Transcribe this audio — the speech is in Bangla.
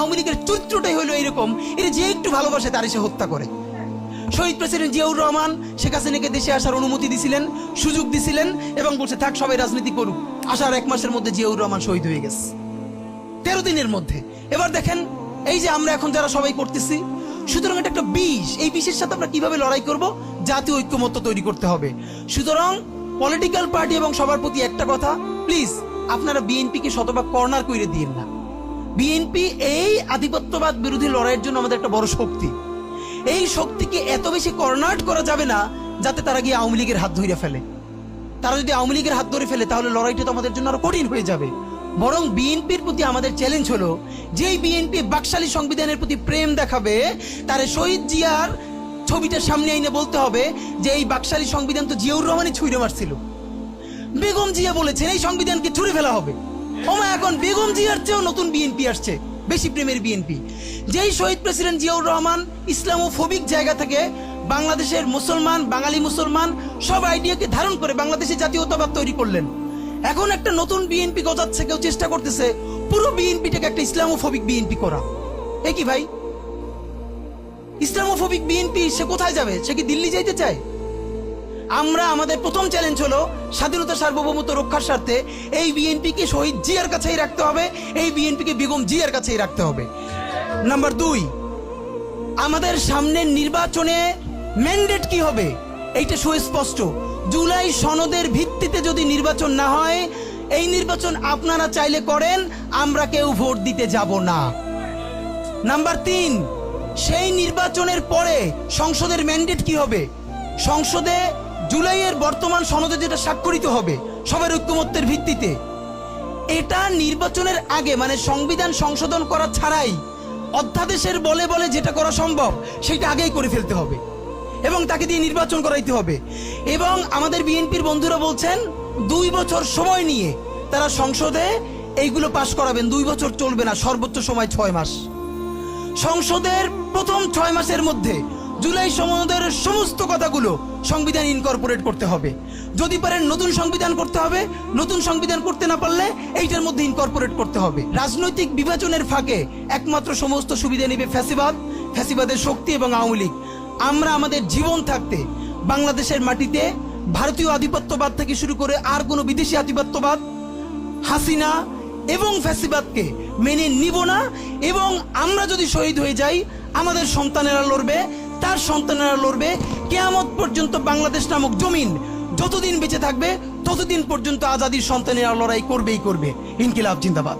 আওয়ামী লীগের চরিত্রটাই হলো এরকম, এর যে একটু ভালোবাসে তার সে হত্যা করে। শহীদ প্রেসিডেন্ট জিয়াউর রহমান শেখ হাসিনাকে দেশে আসার অনুমতি দিছিলেন, সুযোগ দিছিলেন এবং বলছে থাক সবাই রাজনীতি করুক। আসার 1 মাসের মধ্যে জিয়াউর রহমান শহীদ হয়ে গেছে, 13 দিনের মধ্যে। এবার দেখেন এই যে আমরা এখন যারা সবাই করতেছি, সুতরাং এটা একটা বিষ। এই বিষের সাথে আমরা কিভাবে লড়াই করব? জাতীয় ঐক্যমত্য তৈরি করতে হবে। সুতরাং পলিটিক্যাল পার্টি এবং সবার প্রতি একটা কথা, প্লিজ আপনারা বিএনপিকে শতভাগ কর্নার করে দিয়েন না। বিএনপি এই আধিপত্যবাদ বিরোধী লড়াইয়ের জন্য আমাদের একটা বড় শক্তি। এই শক্তিকে এত বেশি কর্নার করা যাবে না যাতে তারা গিয়ে আওয়ামী লীগের হাত ধরে ফেলে। তারা যদি আওয়ামী লীগের হাত ধরে ফেলে তাহলে লড়াইটা তো আমাদের জন্য আরো কঠিন হয়ে যাবে। বরং বিএনপির প্রতি আমাদের চ্যালেঞ্জ হলো, যেই বিএনপি বাকশালী সংবিধানের প্রতি প্রেম দেখাবে, তারে শহীদ জিয়ার ছবিটা সামনে এনে বলতে হবে যে এই বাকশালী সংবিধান তো জিয়াউর রহমানই ছুঁড়ে মারছিল। বেগম জিয়া বলেছেন এই সংবিধানকে ছুঁড়ে ফেলা হবে। ওমা এখন বেগম জিয়ার চেয়েও নতুন বিএনপি আসছে, বেশি প্রেমের বিএনপি। যেই শহীদ প্রেসিডেন্ট জিয়াউর রহমান ইসলামোফোবিক জায়গা থেকে বাংলাদেশের মুসলমান, বাঙালি মুসলমান সব আইডিয়াকে ধারণ করে বাংলাদেশে জাতীয়তাবাদ তৈরি করলেন। এখন একটা নতুন বিএনপি গজাচ্ছে, কেউ চেষ্টা করতেছে পুরো বিএনপিটাকে একটা ইসলামোফোবিক বিএনপি করা। এ কি ভাই, ইসলামোফোবিক বিএনপি সে কোথায় যাবে? সে কি দিল্লি যাইতে চায়? আমরা আমাদের প্রথম চ্যালেঞ্জ হলো স্বাধীনতা সার্বভৌমত্ব রক্ষার স্বার্থে এই বিএনপিকে শহীদ জিয়ার কাছেই রাখতে হবে, এই বিএনপিকে বেগম জিয়ার কাছেই রাখতে হবে। নাম্বার 2, আমাদের সামনের নির্বাচনে ম্যান্ডেট কি হবে এইটা সুস্পষ্ট। জুলাই সনদের ভিত্তিতে যদি নির্বাচন না হয়, এই নির্বাচন আপনারা চাইলে করেন, আমরা কেউ ভোট দিতে যাব না। নাম্বার 3, সেই নির্বাচনের পরে সংসদের ম্যান্ডেট কি হবে? সংসদে জুলাইয়ের বর্তমান সনদে যেটা স্বাক্ষরিত হবে সবার ঐক্যমত্যের ভিত্তিতে, এটা নির্বাচনের আগে মানে সংবিধান সংশোধন করা ছাড়াই অধ্যাদেশের বলে বলে যেটা করা সম্ভব সেটা আগেই করে ফেলতে হবে এবং তাকে দিয়ে নির্বাচন করাইতে হবে। এবং আমাদের বিএনপির বন্ধুরা বলছেন 2 বছর সময় নিয়ে তারা সংসদে এইগুলো পাশ করাবেন। 2 বছর চলবে না, সর্বোচ্চ সময় 6 মাস। সংসদের প্রথম 6 মাসের মধ্যে জুলাই সনদের সমস্ত কথাগুলো সংবিধান ইনকর্পোরেট করতে হবে। যদি পারেন নতুন সংবিধান করতে হবে, নতুন সংবিধান করতে না পারলে এইটার মধ্যে ইনকর্পোরেট করতে হবে। রাজনৈতিক বিভাজনের ফাঁকে একমাত্র সমস্ত সুবিধা নেবে ফ্যাসিবাদ, ফ্যাসিবাদের শক্তি এবং আওয়ামী লীগ। আমরা আমাদের জীবন থাকতে বাংলাদেশের মাটিতে ভারতীয় আধিপত্যবাদ থেকে শুরু করে আর কোনো বিদেশি আধিপত্যবাদ, হাসিনা এবং ফ্যাসিবাদকে মেনে নিব না। এবং আমরা যদি শহীদ হয়ে যাই, আমাদের সন্তানেরা লড়বে, তার সন্তানেরা লড়বে। কিয়ামত পর্যন্ত বাংলাদেশ নামক জমিন যতদিন বেঁচে থাকবে ততদিন পর্যন্ত আজাদির সন্তানেরা লড়াই করবেই করবে। ইনকিলাব জিন্দাবাদ।